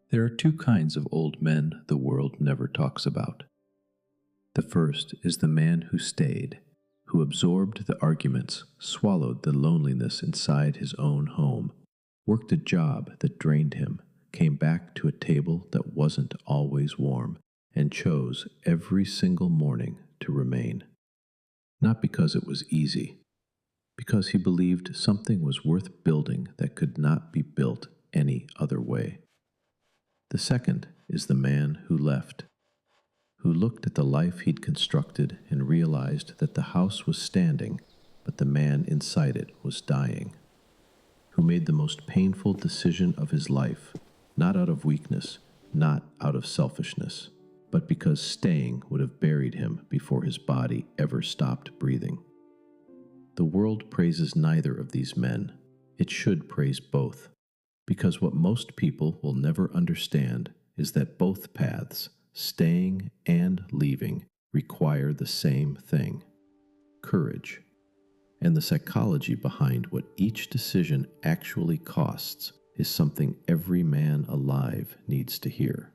There are two kinds of old men the world never talks about. The first is the man who stayed, who absorbed the arguments, swallowed the loneliness inside his own home, worked a job that drained him, came back to a table that wasn't always warm, and chose every single morning to remain. Not because it was easy, because he believed something was worth building that could not be built any other way. The second is the man who left, who looked at the life he'd constructed and realized that the house was standing, but the man inside it was dying, who made the most painful decision of his life, not out of weakness, not out of selfishness, but because staying would have buried him before his body ever stopped breathing. The world praises neither of these men. It should praise both, because what most people will never understand is that both paths, staying and leaving, require the same thing: courage. And the psychology behind what each decision actually costs is something every man alive needs to hear.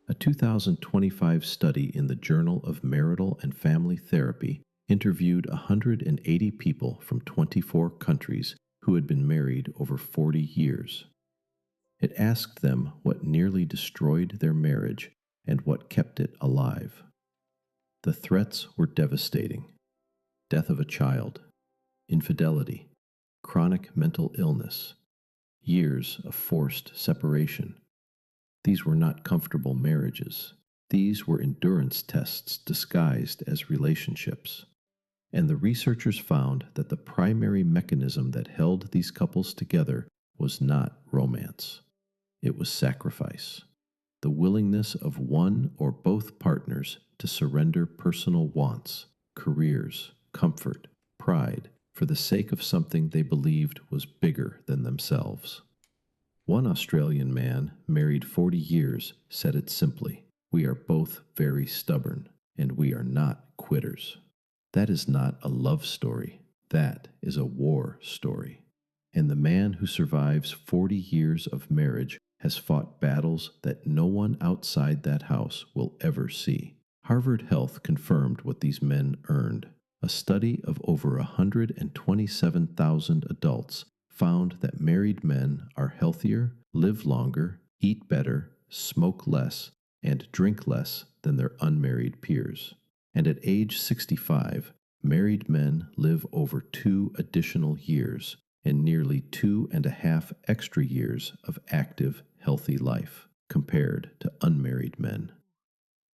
A 2025 study in the Journal of Marital and Family Therapy interviewed 180 people from 24 countries who had been married over 40 years. It asked them what nearly destroyed their marriage and what kept it alive. The threats were devastating: death of a child, infidelity, chronic mental illness, years of forced separation. These were not comfortable marriages. These were endurance tests disguised as relationships. And the researchers found that the primary mechanism that held these couples together was not romance. It was sacrifice. The willingness of one or both partners to surrender personal wants, careers, comfort, pride, for the sake of something they believed was bigger than themselves. One Australian man, married 40 years, said it simply: "We are both very stubborn, and we are not quitters." That is not a love story. That is a war story. And the man who survives 40 years of marriage has fought battles that no one outside that house will ever see. Harvard Health confirmed what these men earned. A study of over 127,000 adults found that married men are healthier, live longer, eat better, smoke less, and drink less than their unmarried peers. And at age 65, married men live over 2 additional years and nearly 2.5 extra years of active, healthy life compared to unmarried men.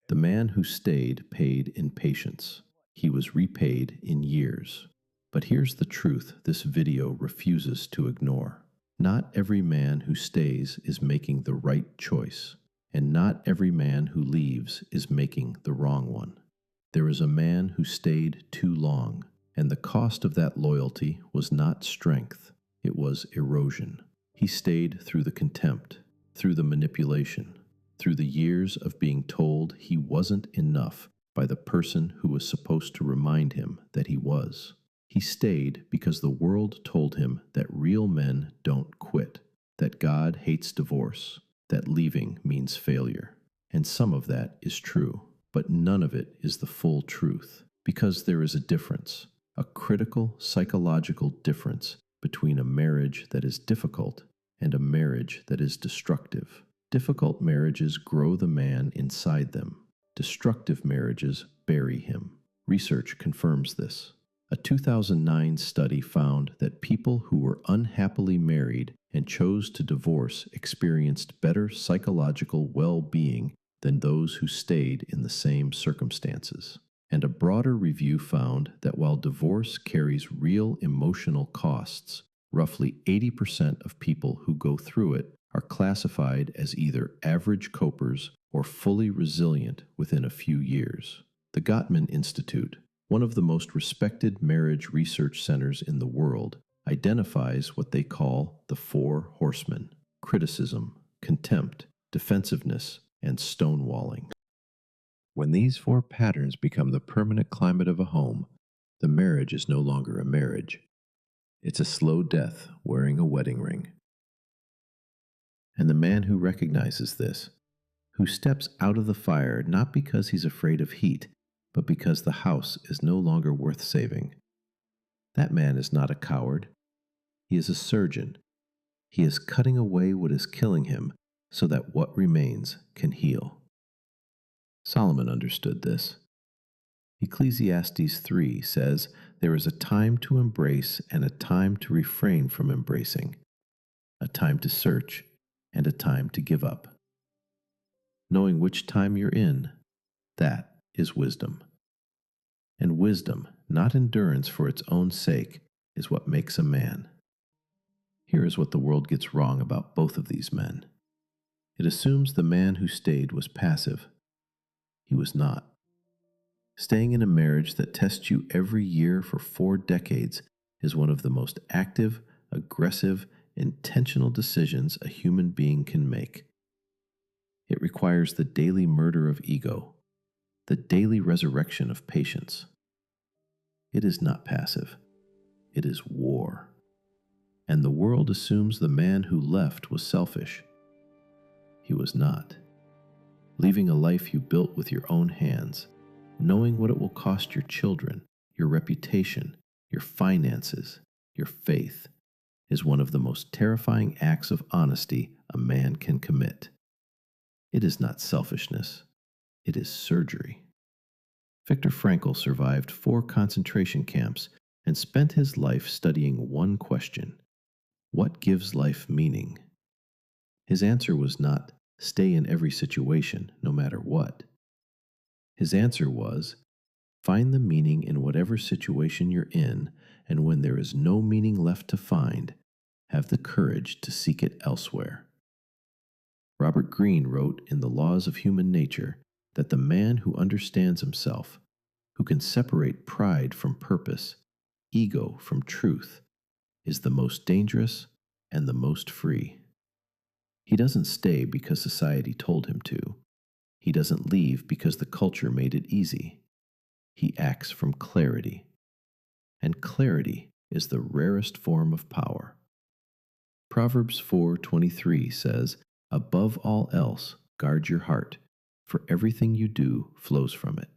The man who stayed paid in patience. He was repaid in years. But here's the truth this video refuses to ignore. Not every man who stays is making the right choice, and not every man who leaves is making the wrong one. There is a man who stayed too long, and the cost of that loyalty was not strength, it was erosion. He stayed through the contempt, through the manipulation, through the years of being told he wasn't enough by the person who was supposed to remind him that he was. He stayed because the world told him that real men don't quit, that God hates divorce, that leaving means failure. And some of that is true. But none of it is the full truth, because there is a difference, a critical psychological difference between a marriage that is difficult and a marriage that is destructive. Difficult marriages grow the man inside them. Destructive marriages bury him. Research confirms this. A 2009 study found that people who were unhappily married and chose to divorce experienced better psychological well-being than those who stayed in the same circumstances. And a broader review found that while divorce carries real emotional costs, roughly 80% of people who go through it are classified as either average copers or fully resilient within a few years. The Gottman Institute, one of the most respected marriage research centers in the world, identifies what they call the 4 horsemen: criticism, contempt, defensiveness, and stonewalling. When these 4 patterns become the permanent climate of a home, the marriage is no longer a marriage. It's a slow death wearing a wedding ring. And the man who recognizes this, who steps out of the fire not because he's afraid of heat, but because the house is no longer worth saving. That man is not a coward. He is a surgeon. He is cutting away what is killing him so that what remains can heal. Solomon understood this. Ecclesiastes 3 says, "There is a time to embrace and a time to refrain from embracing, a time to search and a time to give up." Knowing which time you're in, that is wisdom. And wisdom, not endurance for its own sake, is what makes a man. Here is what the world gets wrong about both of these men. It assumes the man who stayed was passive. He was not. Staying in a marriage that tests you every year for 4 decades is one of the most active, aggressive, intentional decisions a human being can make. It requires the daily murder of ego, the daily resurrection of patience. It is not passive. It is war. And the world assumes the man who left was selfish. He was not. Leaving a life you built with your own hands, knowing what it will cost your children, your reputation, your finances, your faith, is one of the most terrifying acts of honesty a man can commit. It is not selfishness. It is surgery. Viktor Frankl survived 4 concentration camps and spent his life studying one question: what gives life meaning? His answer was not, stay in every situation, no matter what. His answer was, find the meaning in whatever situation you're in, and when there is no meaning left to find, have the courage to seek it elsewhere. Robert Greene wrote in The Laws of Human Nature that the man who understands himself, who can separate pride from purpose, ego from truth, is the most dangerous and the most free. He doesn't stay because society told him to. He doesn't leave because the culture made it easy. He acts from clarity. And clarity is the rarest form of power. Proverbs 4:23 says, "Above all else, guard your heart, for everything you do flows from it."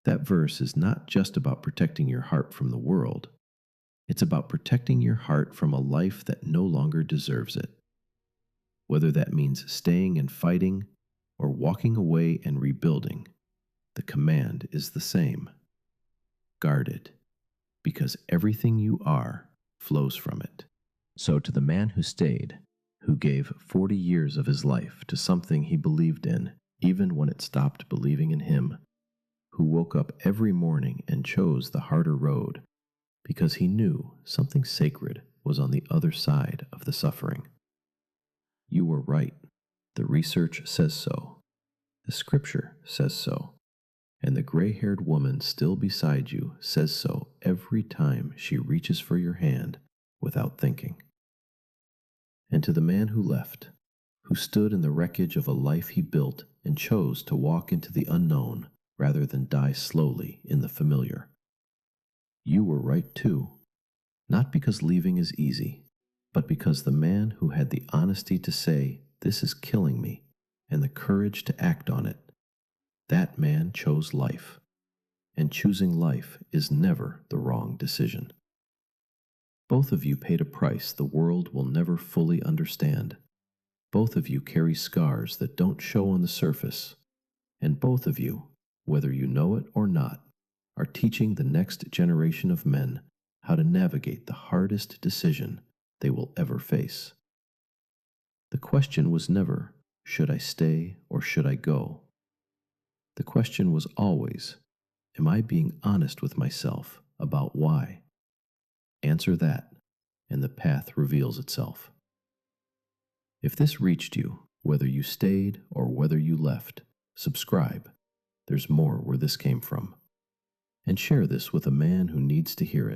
That verse is not just about protecting your heart from the world. It's about protecting your heart from a life that no longer deserves it. Whether that means staying and fighting or walking away and rebuilding, the command is the same. Guard it, because everything you are flows from it. So to the man who stayed, who gave 40 years of his life to something he believed in, even when it stopped believing in him, who woke up every morning and chose the harder road because he knew something sacred was on the other side of the suffering. You were right. The research says so. The scripture says so. And the gray-haired woman still beside you says so every time she reaches for your hand without thinking. And to the man who left, who stood in the wreckage of a life he built and chose to walk into the unknown rather than die slowly in the familiar, you were right too. Not because leaving is easy, but because the man who had the honesty to say, "This is killing me," and the courage to act on it, that man chose life. And choosing life is never the wrong decision. Both of you paid a price the world will never fully understand. Both of you carry scars that don't show on the surface. And both of you, whether you know it or not, are teaching the next generation of men how to navigate the hardest decision they will ever face. The question was never, should I stay or should I go? The question was always, am I being honest with myself about why? Answer that, and the path reveals itself. If this reached you, whether you stayed or whether you left, subscribe. There's more where this came from. And share this with a man who needs to hear it.